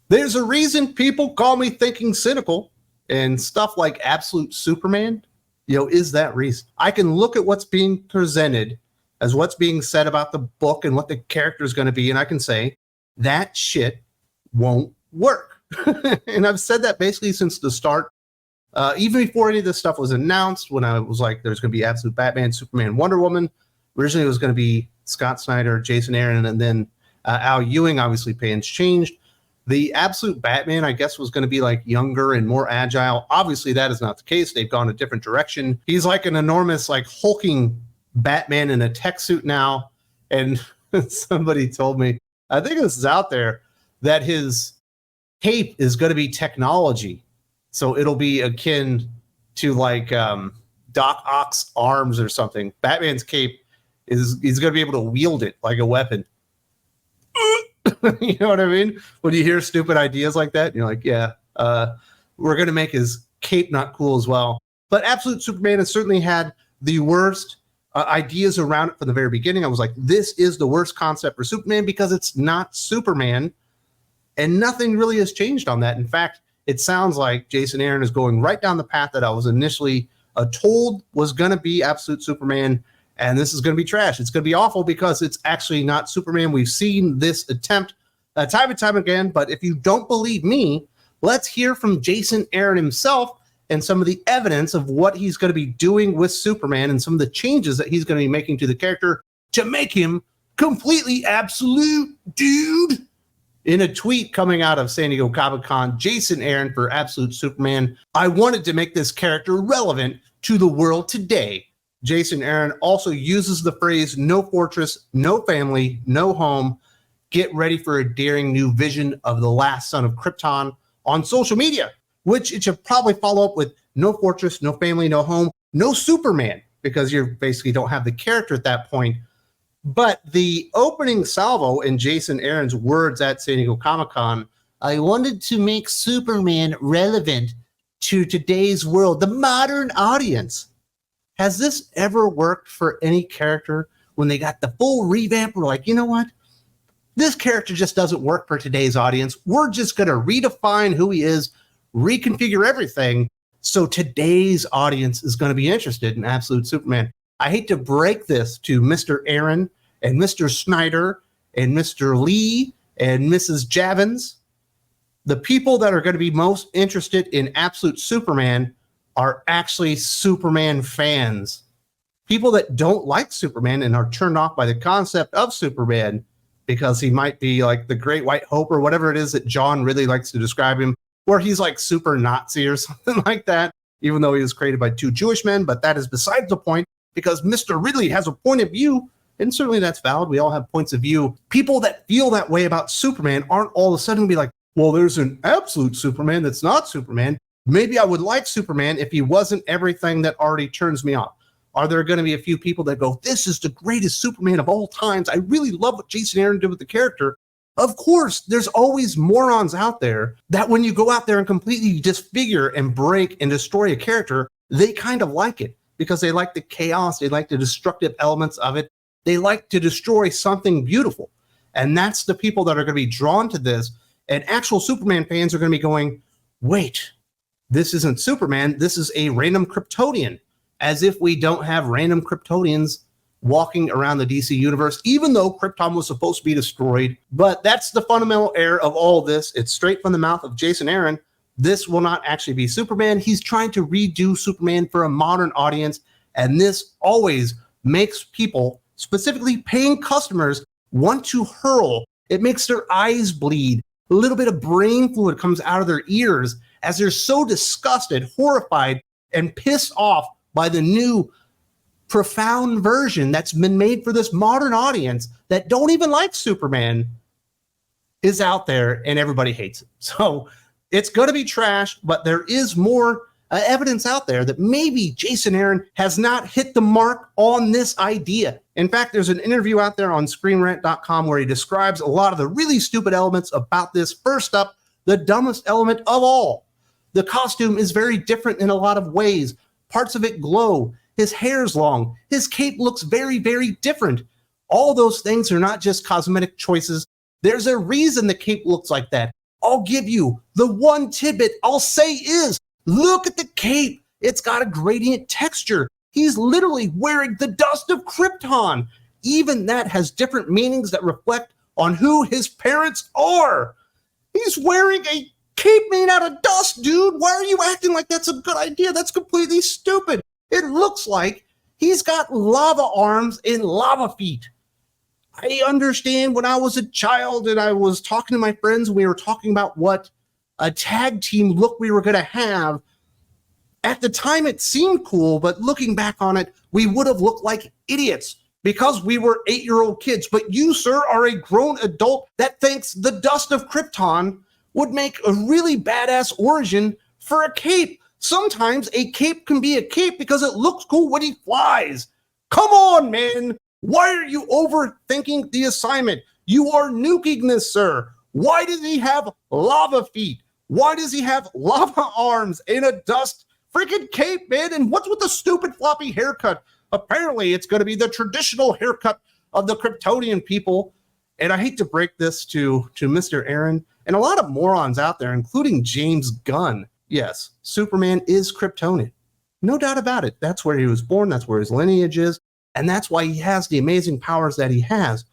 There's a reason people call me thinking cynical, and stuff like Absolute Superman, is that reason. I can look at what's being presented as what's being said about the book and what the character is going to be, and I can say that shit won't work. And I've said that basically since the start, even before any of this stuff was announced, when I was like, there's going to be Absolute Batman, Superman, Wonder Woman. Originally, it was going to be Scott Snyder, Jason Aaron, and then Al Ewing. Obviously, plans changed. The Absolute Batman, I guess, was going to be like younger and more agile. Obviously, that is not the case. They've gone a different direction. He's like an enormous, like hulking Batman in a tech suit now. And somebody told me, I think this is out there, that his cape is going to be technology. So it'll be akin to like Doc Ock's arms or something. Batman's cape he's going to be able to wield it like a weapon. You know what I mean? When you hear stupid ideas like that, you're like, yeah, we're going to make his cape not cool as well. But Absolute Superman has certainly had the worst ideas around it from the very beginning. I was like, this is the worst concept for Superman because it's not Superman. And nothing really has changed on that. In fact, it sounds like Jason Aaron is going right down the path that I was initially told was going to be Absolute Superman. And this is going to be trash. It's going to be awful because it's actually not Superman. We've seen this attempt time and time again. But if you don't believe me, let's hear from Jason Aaron himself and some of the evidence of what he's going to be doing with Superman and some of the changes that he's going to be making to the character to make him completely absolute, dude. In a tweet coming out of San Diego Comic-Con, Jason Aaron for Absolute Superman, I wanted to make this character relevant to the world today. Jason Aaron also uses the phrase, no fortress, no family, no home. Get ready for a daring new vision of the last son of Krypton on social media, which it should probably follow up with no fortress, no family, no home, no Superman, because you basically don't have the character at that point. But the opening salvo in Jason Aaron's words at San Diego Comic-Con, I wanted to make Superman relevant to today's world, the modern audience. Has this ever worked for any character when they got the full revamp? We're like, you know what? This character just doesn't work for today's audience. We're just going to redefine who he is, reconfigure everything, so today's audience is going to be interested in Absolute Superman. I hate to break this to Mr. Aaron and Mr. Snyder and Mr. Lee and Mrs. Javins. The people that are going to be most interested in Absolute Superman are actually Superman fans. People that don't like Superman and are turned off by the concept of Superman because he might be like the great white hope or whatever it is that John really likes to describe him, where he's like super Nazi or something like that, even though he was created by two Jewish men. But that is besides the point, because Mr. Ridley has a point of view, and certainly that's valid. We all have points of view. People that feel that way about Superman aren't all of a sudden be like, well, there's an absolute Superman that's not Superman. Maybe I would like Superman if he wasn't everything that already turns me off. Are there going to be a few people that go, this is the greatest Superman of all times. I really love what Jason Aaron did with the character. Of course, there's always morons out there that when you go out there and completely disfigure and break and destroy a character, they kind of like it because they like the chaos. They like the destructive elements of it. They like to destroy something beautiful. And that's the people that are going to be drawn to this. And actual Superman fans are going to be going, wait, this isn't Superman. This is a random Kryptonian. As if we don't have random Kryptonians walking around the DC universe, even though Krypton was supposed to be destroyed. But that's the fundamental error of all this. It's straight from the mouth of Jason Aaron. This will not actually be Superman. He's trying to redo Superman for a modern audience. And this always makes people, specifically paying customers, want to hurl. It makes their eyes bleed. A little bit of brain fluid comes out of their ears as they're so disgusted, horrified, and pissed off by the new profound version that's been made for this modern audience that don't even like Superman is out there and everybody hates it. So it's going to be trash, but there is more evidence out there that maybe Jason Aaron has not hit the mark on this idea. In fact, there's an interview out there on ScreenRant.com where he describes a lot of the really stupid elements about this. First up, the dumbest element of all. The costume is very different in a lot of ways. Parts of it glow. His hair's long. His cape looks very, very different. All those things are not just cosmetic choices. There's a reason the cape looks like that. I'll give you. The one tidbit I'll say is, look at the cape. It's got a gradient texture. He's literally wearing the dust of Krypton. Even that has different meanings that reflect on who his parents are. He's wearing a cape made out of dust, dude. Why are you acting like that's a good idea? That's completely stupid. It looks like he's got lava arms and lava feet. I understand when I was a child and I was talking to my friends and we were talking about what a tag team look we were going to have. At the time, it seemed cool, but looking back on it, we would have looked like idiots because we were 8-year-old kids. But you, sir, are a grown adult that thinks the dust of Krypton would make a really badass origin for a cape. Sometimes a cape can be a cape because it looks cool when he flies. Come on, man. Why are you overthinking the assignment? You are nuking this, sir. Why does he have lava feet? Why does he have lava arms and a dust freaking cape, man? And what's with the stupid floppy haircut? Apparently, it's going to be the traditional haircut of the Kryptonian people. And I hate to break this to Mr. Aaron and a lot of morons out there, including James Gunn. Yes, Superman is Kryptonian. No doubt about it. That's where he was born. That's where his lineage is. And that's why he has the amazing powers that he has.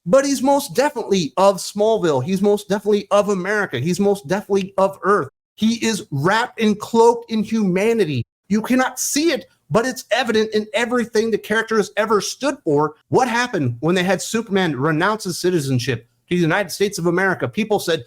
But he's most definitely of Smallville. He's most definitely of America. He's most definitely of Earth. He is wrapped and cloaked in humanity. You cannot see it, but it's evident in everything the character has ever stood for. What happened when they had Superman renounce his citizenship to the United States of America? People said,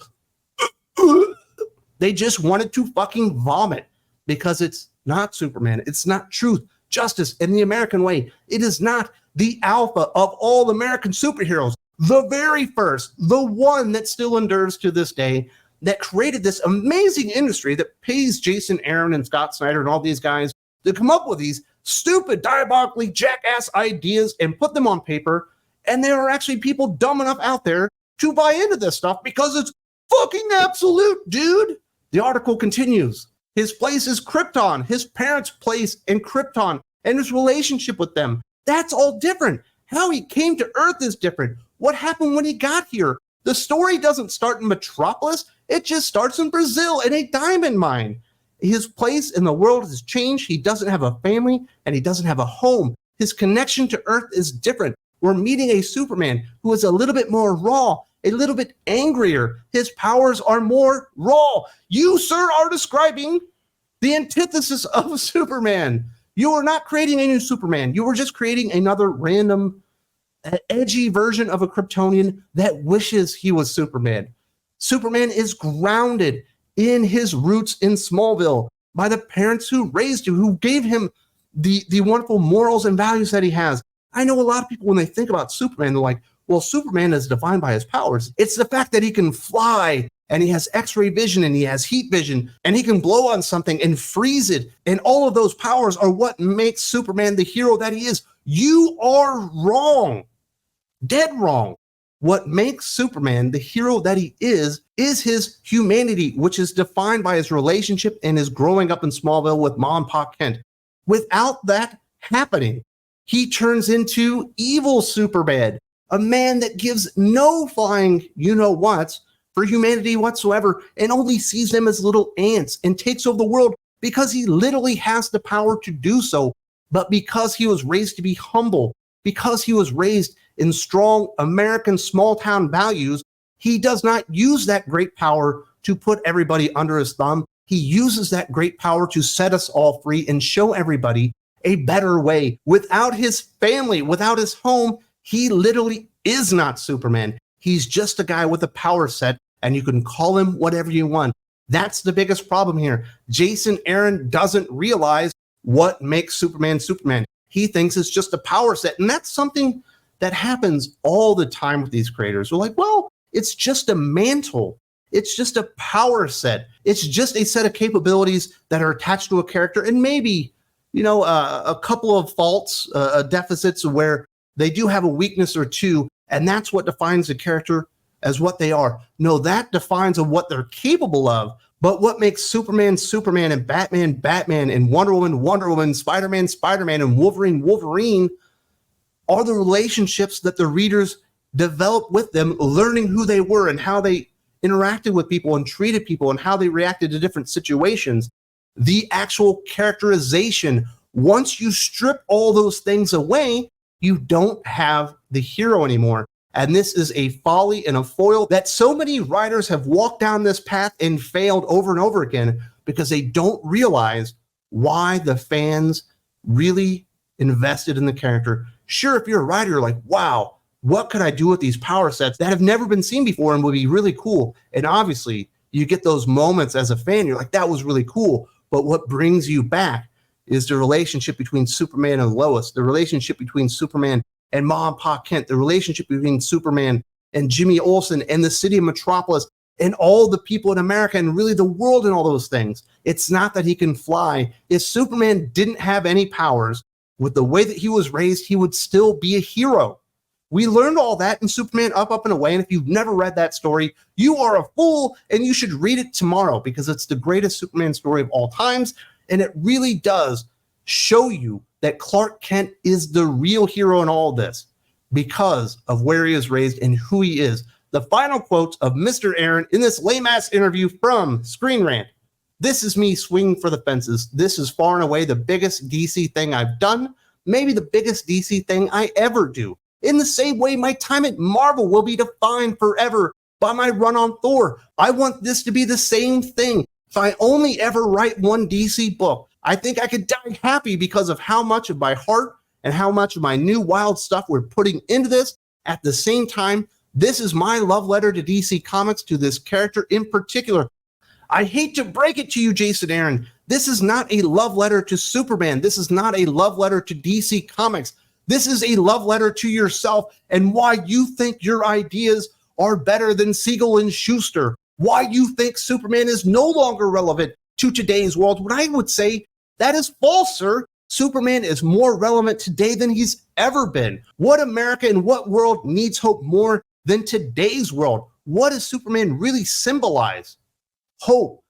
they just wanted to fucking vomit because it's not Superman. It's not truth, justice, and the American way. It is not the alpha of all American superheroes. The very first, the one that still endures to this day, that created this amazing industry that pays Jason Aaron and Scott Snyder and all these guys to come up with these stupid, diabolically jackass ideas and put them on paper. And there are actually people dumb enough out there to buy into this stuff because it's fucking absolute, dude. The article continues. His place is Krypton. His parents' place in Krypton and his relationship with them. That's all different. How he came to Earth is different. What happened when he got here? The story doesn't start in Metropolis. It just starts in Brazil in a diamond mine. His place in the world has changed. He doesn't have a family and he doesn't have a home. His connection to Earth is different. We're meeting a Superman who is a little bit more raw, a little bit angrier. His powers are more raw. You, sir, are describing the antithesis of Superman. You are not creating a new Superman. You were just creating another random, edgy version of a Kryptonian that wishes he was Superman. Superman is grounded in his roots in Smallville by the parents who raised him, who gave him the wonderful morals and values that he has. I know a lot of people, when they think about Superman, they're like, well, Superman is defined by his powers. It's the fact that he can fly and he has X-ray vision and he has heat vision and he can blow on something and freeze it. And all of those powers are what makes Superman the hero that he is. You are wrong. Dead wrong. What makes Superman the hero that he is his humanity, which is defined by his relationship and his growing up in Smallville with Mom and Pa Kent. Without that happening, he turns into evil Superman, a man that gives no flying you-know-whats for humanity whatsoever and only sees them as little ants and takes over the world because he literally has the power to do so, but because he was raised to be humble, because he was raised in strong American small-town values, he does not use that great power to put everybody under his thumb. He uses that great power to set us all free and show everybody a better way. Without his family, without his home, he literally is not Superman. He's just a guy with a power set, and you can call him whatever you want. That's the biggest problem here. Jason Aaron doesn't realize what makes Superman Superman. He thinks it's just a power set, and that's something that happens all the time with these creators. We're like, well, it's just a mantle. It's just a power set. It's just a set of capabilities that are attached to a character, and maybe, a couple of faults, deficits where they do have a weakness or two, and that's what defines the character as what they are. No, that defines of what they're capable of. But what makes Superman Superman and Batman Batman and Wonder Woman Wonder Woman, Spider-Man Spider-Man and Wolverine Wolverine are the relationships that the readers develop with them, learning who they were and how they interacted with people and treated people and how they reacted to different situations, the actual characterization, once you strip all those things away, you don't have the hero anymore. And this is a folly and a foil that so many writers have walked down this path and failed over and over again because they don't realize why the fans really invested in the character. Sure, if you're a writer, you're like, wow, what could I do with these power sets that have never been seen before and would be really cool? And obviously, you get those moments as a fan, you're like, that was really cool. But what brings you back is the relationship between Superman and Lois, the relationship between Superman and Ma and Pa Kent, the relationship between Superman and Jimmy Olsen and the city of Metropolis and all the people in America and really the world and all those things. It's not that he can fly. If Superman didn't have any powers, with the way that he was raised, he would still be a hero. We learned all that in Superman Up, Up, and Away, and if you've never read that story, you are a fool, and you should read it tomorrow because it's the greatest Superman story of all times, and it really does show you that Clark Kent is the real hero in all this because of where he is raised and who he is. The final quotes of Mr. Aaron in this lame-ass interview from Screen Rant. This is me swinging for the fences. This is far and away the biggest DC thing I've done, maybe the biggest DC thing I ever do. In the same way, my time at Marvel will be defined forever by my run on Thor. I want this to be the same thing. If I only ever write one DC book, I think I could die happy because of how much of my heart and how much of my new wild stuff we're putting into this. At the same time, this is my love letter to DC Comics, to this character in particular. I hate to break it to you, Jason Aaron. This is not a love letter to Superman. This is not a love letter to DC Comics. This is a love letter to yourself and why you think your ideas are better than Siegel and Schuster. Why you think Superman is no longer relevant to today's world. When I would say that is false, sir. Superman is more relevant today than he's ever been. What America and what world needs hope more than today's world? What does Superman really symbolize? Hope,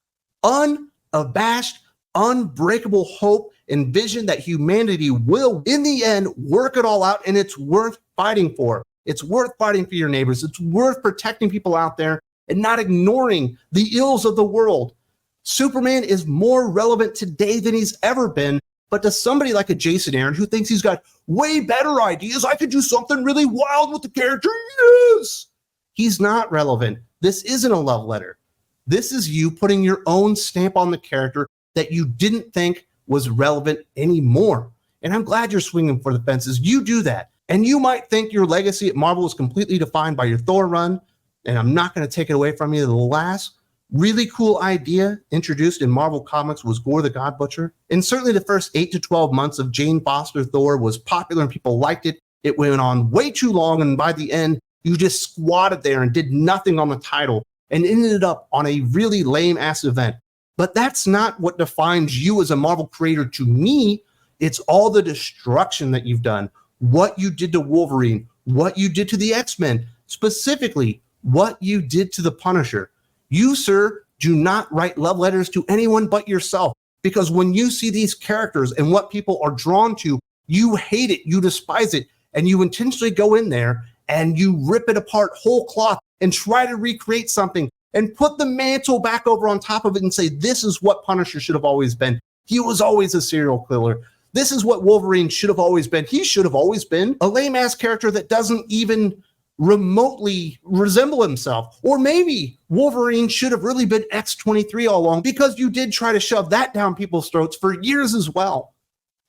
unabashed, unbreakable hope and vision that humanity will, in the end, work it all out, and it's worth fighting for. It's worth fighting for your neighbors. It's worth protecting people out there and not ignoring the ills of the world. Superman is more relevant today than he's ever been, but to somebody like a Jason Aaron who thinks he's got way better ideas, I could do something really wild with the character, yes! He's not relevant. This isn't a love letter. This is you putting your own stamp on the character that you didn't think was relevant anymore. And I'm glad you're swinging for the fences. You do that. And you might think your legacy at Marvel is completely defined by your Thor run, and I'm not going to take it away from you. The last really cool idea introduced in Marvel Comics was Gore the God Butcher. And certainly the first 8 to 12 months of Jane Foster Thor was popular and people liked it. It went on way too long, and by the end, you just squatted there and did nothing on the title and ended up on a really lame-ass event. But that's not what defines you as a Marvel creator to me. It's all the destruction that you've done, what you did to Wolverine, what you did to the X-Men, specifically what you did to the Punisher. You, sir, do not write love letters to anyone but yourself, because when you see these characters and what people are drawn to, you hate it, you despise it, and you intentionally go in there and you rip it apart whole cloth and try to recreate something and put the mantle back over on top of it and say, this is what Punisher should have always been. He was always a serial killer. This is what Wolverine should have always been. He should have always been a lame-ass character that doesn't even remotely resemble himself. Or maybe Wolverine should have really been X-23 all along, because you did try to shove that down people's throats for years as well.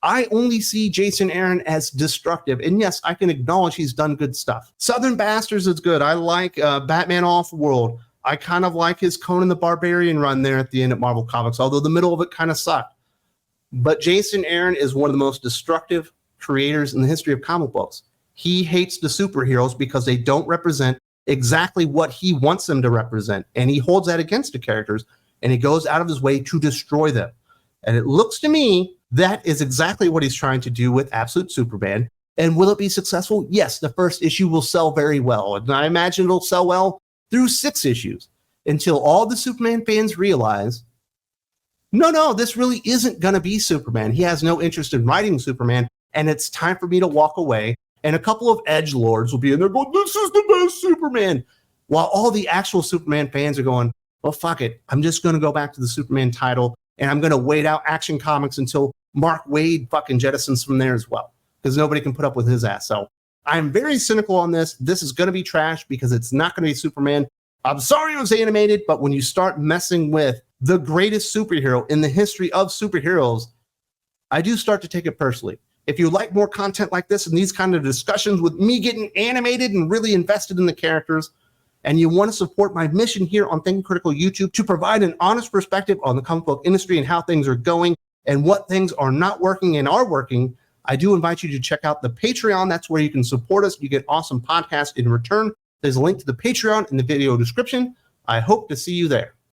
I only see Jason Aaron as destructive. And yes, I can acknowledge he's done good stuff. Southern Bastards is good. I like Batman Off-World. I kind of like his Conan the Barbarian run there at the end of Marvel Comics, although the middle of it kind of sucked. But Jason Aaron is one of the most destructive creators in the history of comic books. He hates the superheroes because they don't represent exactly what he wants them to represent. And he holds that against the characters, and he goes out of his way to destroy them. And it looks to me that is exactly what he's trying to do with Absolute Superman. And will it be successful? Yes, the first issue will sell very well. And I imagine it'll sell well through 6 issues until all the Superman fans realize, no, this really isn't going to be Superman. He has no interest in writing Superman, and it's time for me to walk away. And a couple of edgelords will be in there going, this is the best Superman. while all the actual Superman fans are going, well, fuck it. I'm just going to go back to the Superman title and I'm going to wait out Action Comics until Mark Waid fucking jettisons from there as well, because nobody can put up with his ass. So I'm very cynical on this. This is going to be trash because it's not going to be Superman. I'm sorry it was animated, but when you start messing with the greatest superhero in the history of superheroes, I do start to take it personally. If you like more content like this and these kind of discussions with me getting animated and really invested in the characters, and you want to support my mission here on Thinking Critical YouTube to provide an honest perspective on the comic book industry and how things are going and what things are not working and are working, I do invite you to check out the Patreon. That's where you can support us. You get awesome podcasts in return. There's a link to the Patreon in the video description. I hope to see you there.